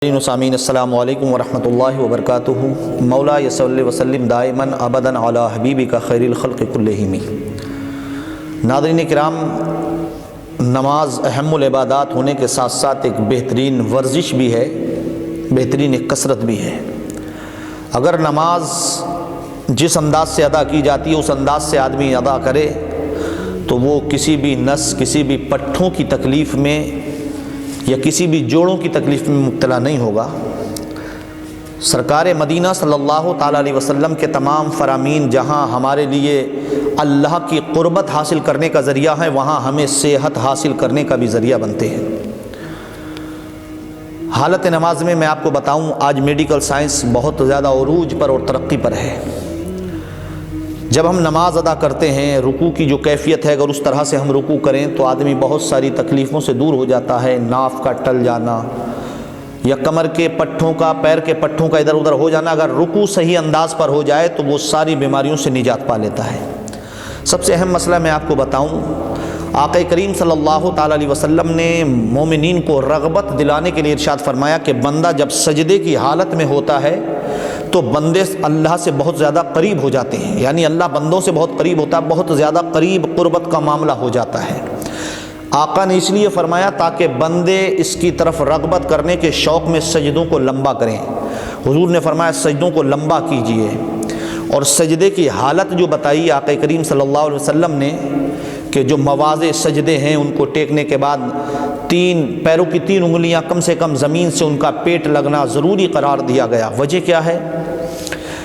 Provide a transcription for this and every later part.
سامعین السلام علیکم ورحمۃ اللہ وبرکاتہ۔ مولا صلی وسلم دائماً ابداً علی حبیبک خیر الخلق کلہم۔ ناظرین کرام، نماز اہم العبادات ہونے کے ساتھ ساتھ ایک بہترین ورزش بھی ہے، بہترین ایک کثرت بھی ہے۔ اگر نماز جس انداز سے ادا کی جاتی ہے اس انداز سے آدمی ادا کرے تو وہ کسی بھی نس، کسی بھی پٹھوں کی تکلیف میں یا کسی بھی جوڑوں کی تکلیف میں مبتلا نہیں ہوگا۔ سرکار مدینہ صلی اللہ تعالیٰ علیہ وسلم کے تمام فرامین جہاں ہمارے لیے اللہ کی قربت حاصل کرنے کا ذریعہ ہے، وہاں ہمیں صحت حاصل کرنے کا بھی ذریعہ بنتے ہیں۔ حالت نماز میں آپ کو بتاؤں، آج میڈیکل سائنس بہت زیادہ عروج پر اور ترقی پر ہے۔ جب ہم نماز ادا کرتے ہیں، رکوع کی جو کیفیت ہے، اگر اس طرح سے ہم رکوع کریں تو آدمی بہت ساری تکلیفوں سے دور ہو جاتا ہے۔ ناف کا ٹل جانا یا کمر کے پٹھوں کا، پیر کے پٹھوں کا ادھر ادھر ہو جانا، اگر رکوع صحیح انداز پر ہو جائے تو وہ ساری بیماریوں سے نجات پا لیتا ہے۔ سب سے اہم مسئلہ میں آپ کو بتاؤں، آقا کریم صلی اللہ تعالیٰ علیہ وسلم نے مومنین کو رغبت دلانے کے لیے ارشاد فرمایا کہ بندہ جب سجدے کی حالت میں ہوتا ہے تو بندے اللہ سے بہت زیادہ قریب ہو جاتے ہیں، یعنی اللہ بندوں سے بہت قریب ہوتا ہے، بہت زیادہ قریب قربت کا معاملہ ہو جاتا ہے۔ آقا نے اس لیے فرمایا تاکہ بندے اس کی طرف رغبت کرنے کے شوق میں سجدوں کو لمبا کریں۔ حضور نے فرمایا سجدوں کو لمبا کیجئے، اور سجدے کی حالت جو بتائی آقا کریم صلی اللہ علیہ وسلم نے کہ جو مواضع سجدے ہیں ان کو ٹیکنے کے بعد پیروں کی 3 انگلیاں کم سے کم زمین سے ان کا پیٹ لگنا ضروری قرار دیا گیا۔ وجہ کیا ہے؟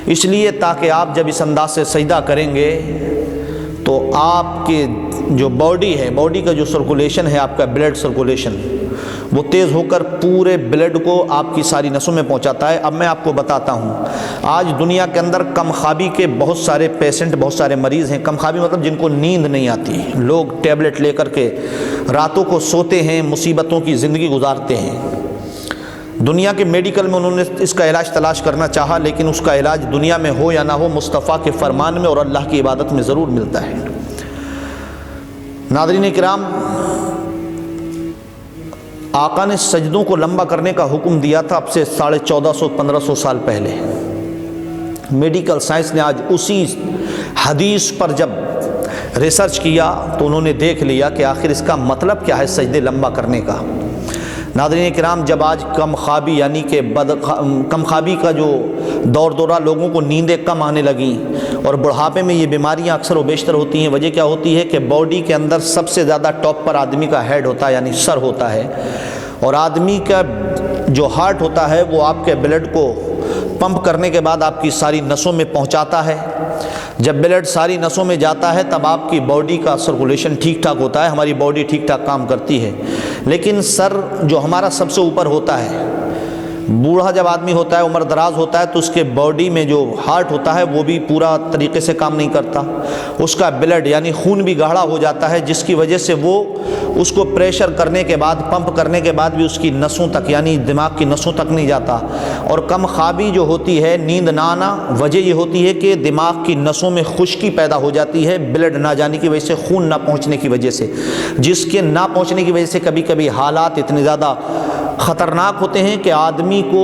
اس لیے تاکہ آپ جب اس انداز سے سجدہ کریں گے تو آپ کے جو باڈی ہے، باڈی کا جو سرکولیشن ہے، آپ کا بلڈ سرکولیشن، وہ تیز ہو کر پورے بلڈ کو آپ کی ساری نسوں میں پہنچاتا ہے۔ اب میں آپ کو بتاتا ہوں، آج دنیا کے اندر کم خوابی کے بہت سارے پیشنٹ، بہت سارے مریض ہیں۔ کم خوابی مطلب جن کو نیند نہیں آتی، لوگ ٹیبلٹ لے کر کے راتوں کو سوتے ہیں، مصیبتوں کی زندگی گزارتے ہیں۔ دنیا کے میڈیکل میں انہوں نے اس کا علاج تلاش کرنا چاہا، لیکن اس کا علاج دنیا میں ہو یا نہ ہو، مصطفیٰ کے فرمان میں اور اللہ کی عبادت میں ضرور ملتا ہے۔ ناظرین کرام، آقا نے سجدوں کو لمبا کرنے کا حکم دیا تھا اب سے 1450-1500 سال پہلے۔ میڈیکل سائنس نے آج اسی حدیث پر جب ریسرچ کیا تو انہوں نے دیکھ لیا کہ آخر اس کا مطلب کیا ہے سجدے لمبا کرنے کا۔ ناظرین کرام، جب آج کم خوابی یعنی کہ کم خوابی کا جو دورہ لوگوں کو نیندیں کم آنے لگیں اور بڑھاپے میں یہ بیماریاں اکثر و بیشتر ہوتی ہیں، وجہ کیا ہوتی ہے کہ باڈی کے اندر سب سے زیادہ ٹاپ پر آدمی کا ہیڈ ہوتا ہے، یعنی سر ہوتا ہے، اور آدمی کا جو ہارٹ ہوتا ہے وہ آپ کے بلڈ کو پمپ کرنے کے بعد آپ کی ساری نسوں میں پہنچاتا ہے۔ جب بلڈ ساری نسوں میں جاتا ہے تب آپ کی باڈی کا سرکولیشن ٹھیک ٹھاک ہوتا ہے، ہماری باڈی ٹھیک ٹھاک کام کرتی ہے۔ لیکن سر جو ہمارا سب سے اوپر ہوتا ہے، بوڑھا جب آدمی ہوتا ہے، عمر دراز ہوتا ہے، تو اس کے باڈی میں جو ہارٹ ہوتا ہے وہ بھی پورا طریقے سے کام نہیں کرتا، اس کا بلڈ یعنی خون بھی گاڑھا ہو جاتا ہے، جس کی وجہ سے وہ اس کو پریشر کرنے کے بعد، پمپ کرنے کے بعد بھی اس کی نسوں تک یعنی دماغ کی نسوں تک نہیں جاتا۔ اور کم خوابی جو ہوتی ہے، نیند نہ آنا، وجہ یہ ہوتی ہے کہ دماغ کی نسوں میں خشکی پیدا ہو جاتی ہے، بلڈ نہ جانے کی وجہ سے، خون نہ پہنچنے کی وجہ سے، جس کے نہ پہنچنے کی وجہ سے کبھی کبھی حالات اتنے زیادہ خطرناک ہوتے ہیں کہ آدمی کو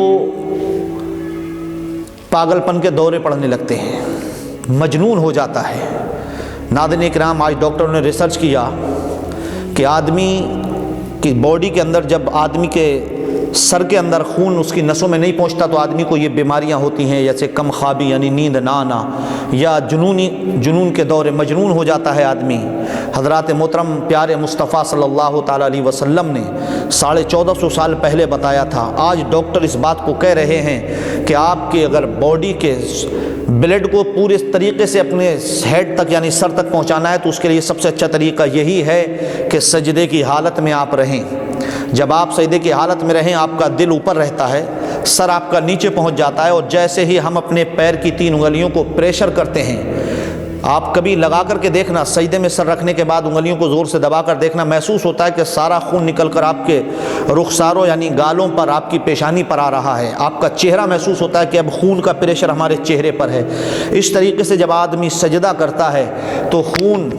پاگل پن کے دورے پڑنے لگتے ہیں، مجنون ہو جاتا ہے۔ ناظرین کرام، آج ڈاکٹروں نے ریسرچ کیا کہ آدمی کی باڈی کے اندر جب آدمی کے سر کے اندر خون اس کی نسوں میں نہیں پہنچتا تو آدمی کو یہ بیماریاں ہوتی ہیں، جیسے کم خوابی یعنی نیند نہ آنا، یا جنون کے دورے، مجنون ہو جاتا ہے آدمی۔ حضرات محترم پیارے مصطفیٰ صلی اللہ تعالیٰ علیہ وسلم نے 1450 سال پہلے بتایا تھا۔ آج ڈاکٹر اس بات کو کہہ رہے ہیں کہ آپ کے اگر باڈی کے بلڈ کو پورے طریقے سے اپنے ہیڈ تک یعنی سر تک پہنچانا ہے تو اس کے لیے سب سے اچھا طریقہ یہی ہے کہ سجدے کی حالت میں آپ رہیں۔ جب آپ سجدے کی حالت میں رہیں، آپ کا دل اوپر رہتا ہے، سر آپ کا نیچے پہنچ جاتا ہے، اور جیسے ہی ہم اپنے پیر کی 3 انگلیوں کو پریشر کرتے ہیں، آپ کبھی لگا کر کے دیکھنا، سجدے میں سر رکھنے کے بعد انگلیوں کو زور سے دبا کر دیکھنا، محسوس ہوتا ہے کہ سارا خون نکل کر آپ کے رخساروں یعنی گالوں پر، آپ کی پیشانی پر آ رہا ہے، آپ کا چہرہ محسوس ہوتا ہے کہ اب خون کا پریشر ہمارے چہرے پر ہے۔ اس طریقے سے جب آدمی سجدہ کرتا ہے تو خون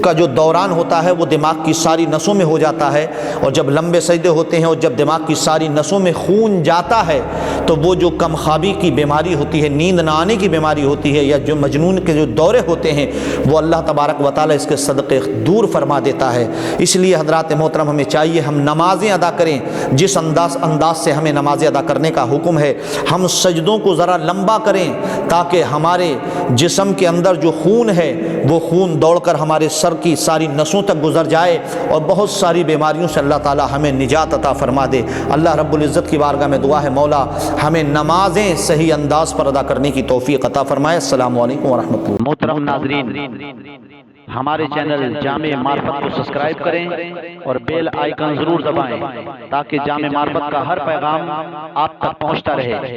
کا جو دوران ہوتا ہے وہ دماغ کی ساری نسوں میں ہو جاتا ہے، اور جب لمبے سجدے ہوتے ہیں اور جب دماغ کی ساری نسوں میں خون جاتا ہے تو وہ جو کم خوابی کی بیماری ہوتی ہے، نیند نہ آنے کی بیماری ہوتی ہے، یا جو مجنون کے جو دورے ہوتے ہیں، وہ اللہ تبارک و تعالیٰ اس کے صدقے دور فرما دیتا ہے۔ اس لیے حضرات محترم ہمیں چاہیے ہم نمازیں ادا کریں جس انداز سے ہمیں نمازیں ادا کرنے کا حکم ہے، ہم سجدوں کو ذرا لمبا کریں تاکہ ہمارے جسم کے اندر جو خون ہے وہ خون دوڑ کر ہمارے سر کی ساری نسوں تک گزر جائے اور بہت ساری بیماریوں سے اللہ تعالی ہمیں نجات عطا فرما دے۔ اللہ رب العزت کی بارگاہ میں دعا ہے مولا ہمیں نمازیں صحیح انداز پر ادا کرنے کی توفیق عطا فرمائے۔ السلام علیکم ورحمۃ اللہ۔ محترم ناظرین، ہمارے چینل جامع معرفت کو سبسکرائب کریں اور بیل آئیکن ضرور دبائیں تاکہ جامع معرفت کا ہر پیغام آپ تک پہنچتا رہے۔